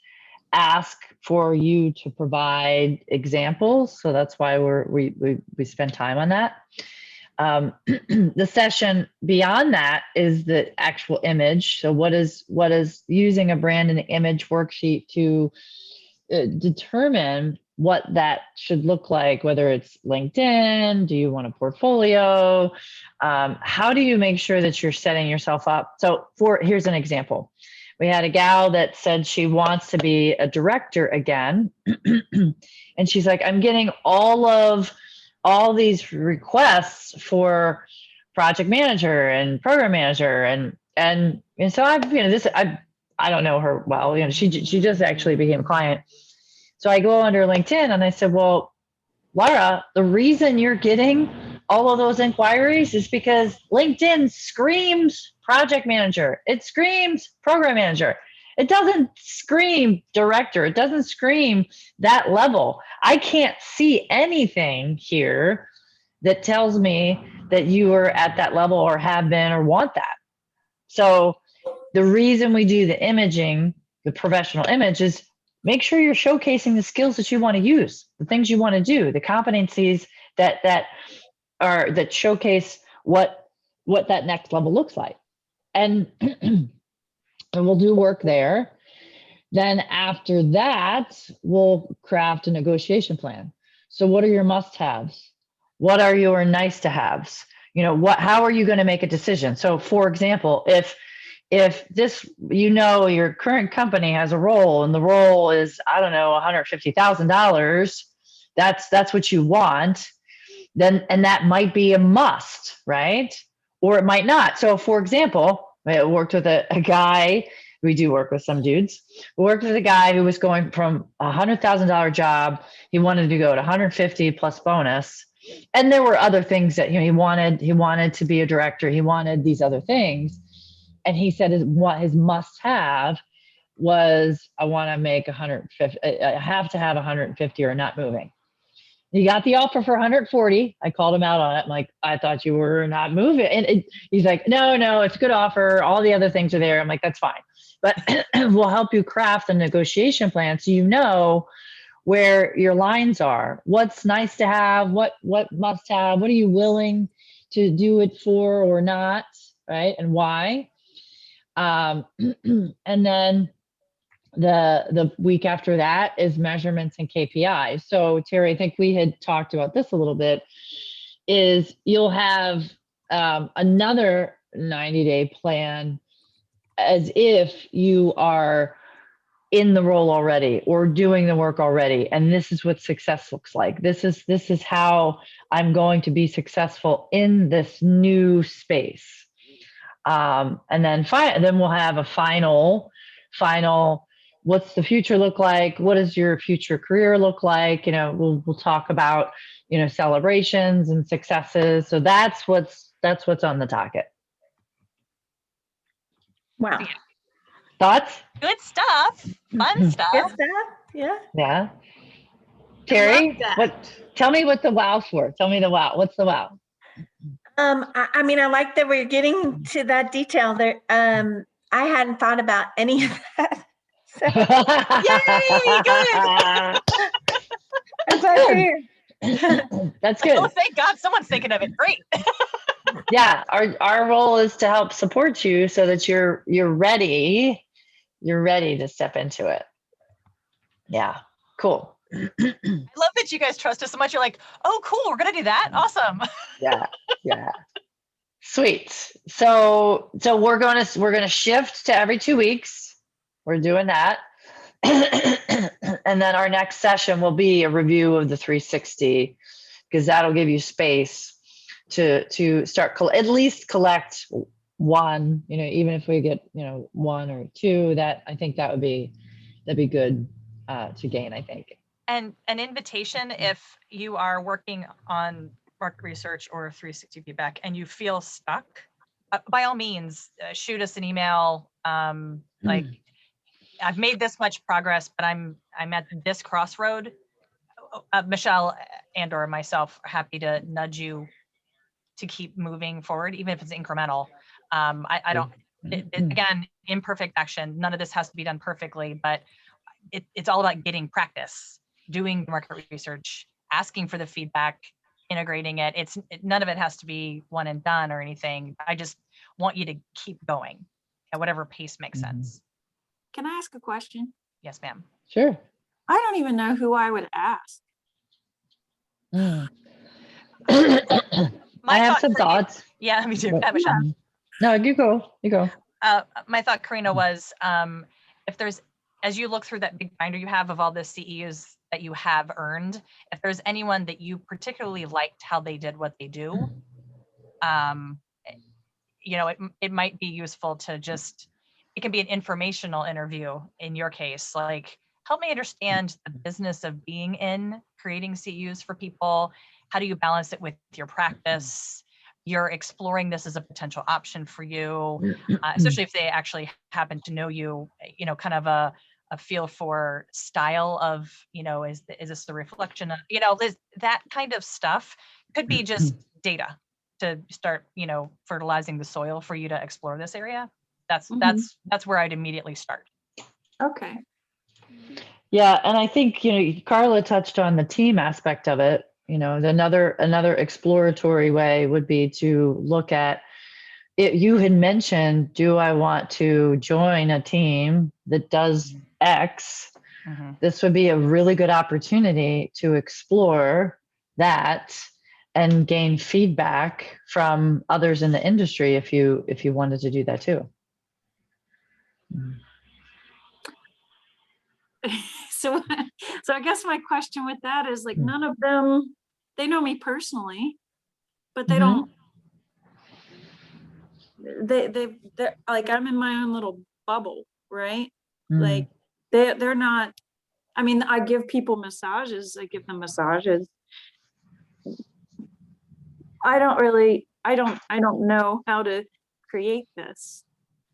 ask for you to provide examples. So that's why we spend time on that. The session beyond that is the actual image. So what is using a brand and image worksheet to determine what that should look like, whether it's LinkedIn, do you want a portfolio? How do you make sure that you're setting yourself up? So here's an example. We had a gal that said she wants to be a director again. And she's like, I'm getting all these requests for project manager and program manager. And so I don't know her well, she just actually became a client. So I go under LinkedIn and I said, well, Laura, the reason you're getting all of those inquiries is because LinkedIn screams project manager. It screams program manager. It doesn't scream director. It doesn't scream that level. I can't see anything here that tells me that you are at that level or have been or want that. So the reason we do the imaging, the professional image, is make sure you're showcasing the skills that you want to use, the things you want to do, the competencies that showcase what that next level looks like. And we'll do work there. Then after that, we'll craft a negotiation plan. So what are your must-haves? What are your nice-to-haves? How are you going to make a decision? So for example, if this, your current company has a role and the role is, I don't know, $150,000, that's what you want, then, and that might be a must, right? Or it might not. So for example, I worked with a guy, we do work with some dudes, we worked with a guy who was going from $100,000 job. He wanted to go to 150 plus bonus. And there were other things that, he wanted to be a director. He wanted these other things. And he said what his must have was, I want to make 150, I have to have 150 or not moving. He got the offer for 140. I called him out on it. I'm like, I thought you were not moving. And he's like, no, it's a good offer. All the other things are there. I'm like, that's fine. But we'll help you craft a negotiation plan so you know where your lines are. What's nice to have, what must have, what are you willing to do it for or not, right? And why? And then the week after that is measurements and KPIs. So Terry, I think we had talked about this a little bit, is you'll have another 90-day plan as if you are in the role already or doing the work already. And this is what success looks like. This is how I'm going to be successful in this new space. And then we'll have a final, what's the future look like? What does your future career look like? We'll talk about, celebrations and successes. So that's what's on the docket. Wow. Thoughts? Good stuff. Fun stuff. Good stuff. Yeah. Yeah. Terry, love that. Tell me what the wow's for. Tell me the wow. What's the wow? I mean, I like that we're getting to that detail there. I hadn't thought about any of that. So, Yay, good. That's good. Oh, thank God someone's thinking of it. Great. Yeah, our role is to help support you so that you're ready. You're ready to step into it. Yeah, cool. I love that you guys trust us so much. You're like, oh, cool, we're gonna do that. Awesome. Yeah. Sweet. So we're gonna shift to every 2 weeks. We're doing that. And then our next session will be a review of the 360, because that'll give you space to start at least collect one, even if we get, one or two, that I think that'd be good to gain, I think. And an invitation, if you are working on market research or 360 feedback and you feel stuck, by all means, shoot us an email. Like, I've made this much progress, but I'm at this crossroad. Michelle and or myself are happy to nudge you to keep moving forward, even if it's incremental. I don't, again, imperfect action. None of this has to be done perfectly, but it's all about getting practice, doing market research, asking for the feedback, integrating it. None of it has to be one and done or anything. I just want you to keep going at whatever pace makes sense. Can I ask a question? Yes, ma'am. Sure. I don't even know who I would ask. Mm. My I have thought some for you- thoughts. Yeah, me too. But- Michelle. No, you go. You go. My thought, Karina, was if there's, as you look through that big binder you have of all the CEUs that you have earned, if there's anyone that you particularly liked how they did what they do, it might be useful to just, it can be an informational interview in your case, like, help me understand the business of being in creating CEUs for people. How do you balance it with your practice? You're exploring this as a potential option for you, especially if they actually happen to know you, kind of a feel for style of, is this the reflection of, that kind of stuff could be just data to start, fertilizing the soil for you to explore this area. That's where I'd immediately start. Okay. Yeah, and I think Carla touched on the team aspect of it. Another exploratory way would be to look at it. You had mentioned, do I want to join a team that does X? Mm-hmm. This would be a really good opportunity to explore that and gain feedback from others in the industry if you wanted to do that too. So I guess my question with that is, like, none of them, they know me personally, but they don't, they're like, I'm in my own little bubble, right? Like they're not, I mean, I give people massages, I give them massages. I don't know how to create this.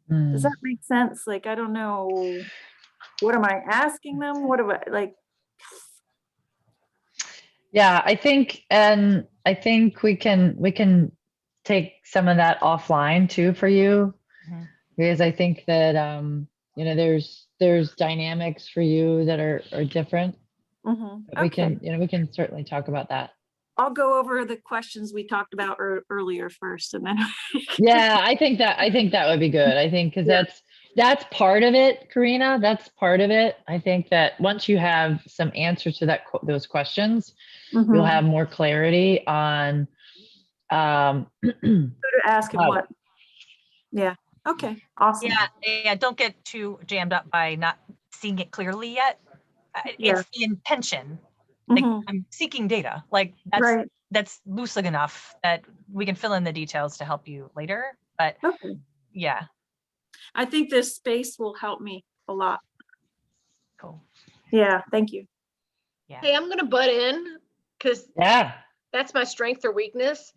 Does that make sense? Like, I don't know, what am I asking them? What do I like? Yeah, I think we can take some of that offline too for you, because I think that there's dynamics for you that are different. Mm-hmm. We can certainly talk about that. I'll go over the questions we talked about earlier first, and then. Yeah, I think that would be good. I think because that's part of it, Karina. That's part of it. I think that once you have some answers to those questions, you'll have more clarity on Who to ask and what. Yeah. Okay. Awesome. Yeah. Don't get too jammed up by not seeing it clearly yet. It's the intention. Like, I'm seeking data. Like, that's loosely enough that we can fill in the details to help you later. But yeah, I think this space will help me a lot. Cool. Yeah. Thank you. Yeah. Hey, I'm gonna butt in because that's my strength or weakness.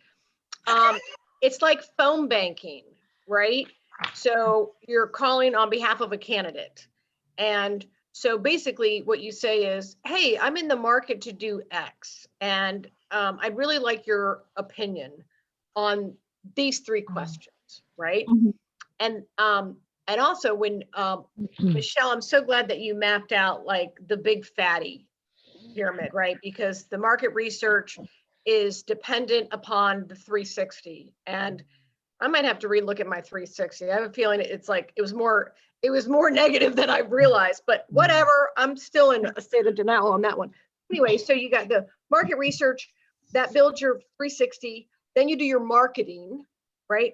It's like phone banking, right? So you're calling on behalf of a candidate. And so basically what you say is, hey, I'm in the market to do X. And I'd really like your opinion on these three questions, right? And also when, Michelle, I'm so glad that you mapped out like the big fatty pyramid, right? Because the market research is dependent upon the 360. And I might have to relook at my 360. I have a feeling it's like it was more negative than I realized, but whatever, I'm still in a state of denial on that one. Anyway, so you got the market research that builds your 360, then you do your marketing, right?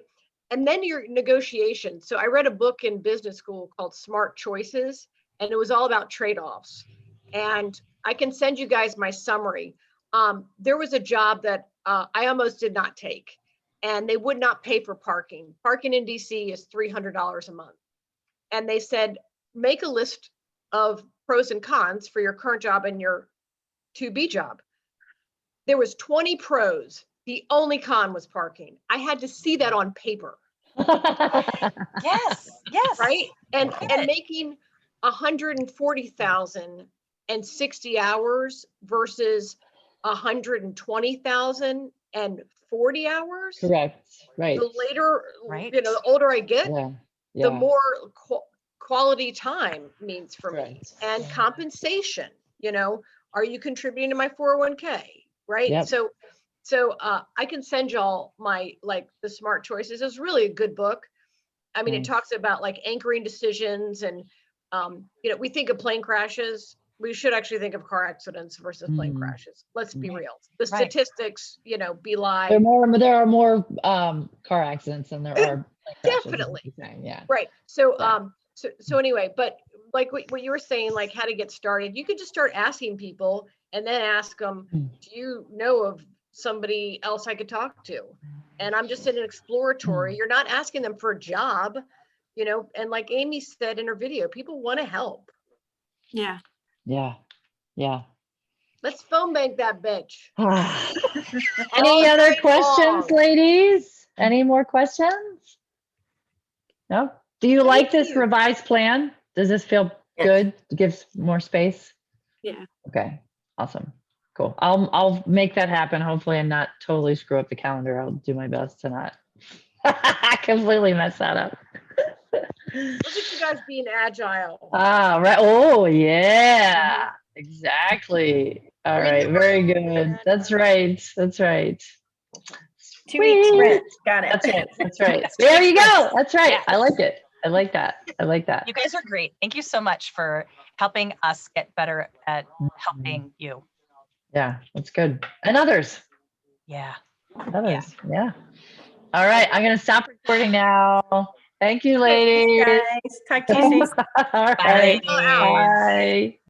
And then your negotiation. So I read a book in business school called Smart Choices, and it was all about trade-offs. And I can send you guys my summary. There was a job that I almost did not take, and they would not pay for parking. Parking in DC is $300 a month. And they said, make a list of pros and cons for your current job and your to-be job. There was 20 pros. The only con was parking. I had to see that on paper. Yes. Right? And making 140,000 and 60 hours versus 120,000 and 40 hours. Correct. Right. The later, the older I get, the more quality time means for me, and compensation. Are you contributing to my 401k? Right. So So I can send y'all my, like, the smart choices. It's really a good book. I mean, it Nice. talks about like anchoring decisions and, we think of plane crashes. We should actually think of car accidents versus plane Mm. crashes. Let's be Right. real. The Right. statistics, belie. There are more car accidents than there are plane crashes, is what Definitely. you're saying, yeah. Right. So, Yeah. so anyway, but like what you were saying, like how to get started, you could just start asking people and then ask them, Hmm. do you know of somebody else I could talk to? And I'm just in an exploratory, you're not asking them for a job, and like Amy said in her video, people want to help. Yeah. Yeah. Yeah. Let's phone bank that bitch. Any All other night questions, long. ladies? Any more questions? No? Do you like Thank this you. revised plan? Does this feel Yes. good? Gives more space? Yeah. Okay, awesome. Cool. I'll make that happen. Hopefully and not totally screw up the calendar. I'll do my best to not completely mess that up. Look at you guys being agile. Ah, right. Oh, yeah. Exactly. All Read right. the Very room, good. man. That's right. That's right. 2 week Sweet. sprint. Got it. That's right. That's right. Yes, There you sprints. go. That's right. Yeah. I like it. I like that. I like that. You guys are great. Thank you so much for helping us get better at helping you. Yeah, that's good. And others. Yeah. Others. Yeah. All right. I'm going to stop recording now. Thank you, Okay, Thanks, ladies. guys. Talk to you soon. All Bye, right. ladies. Bye.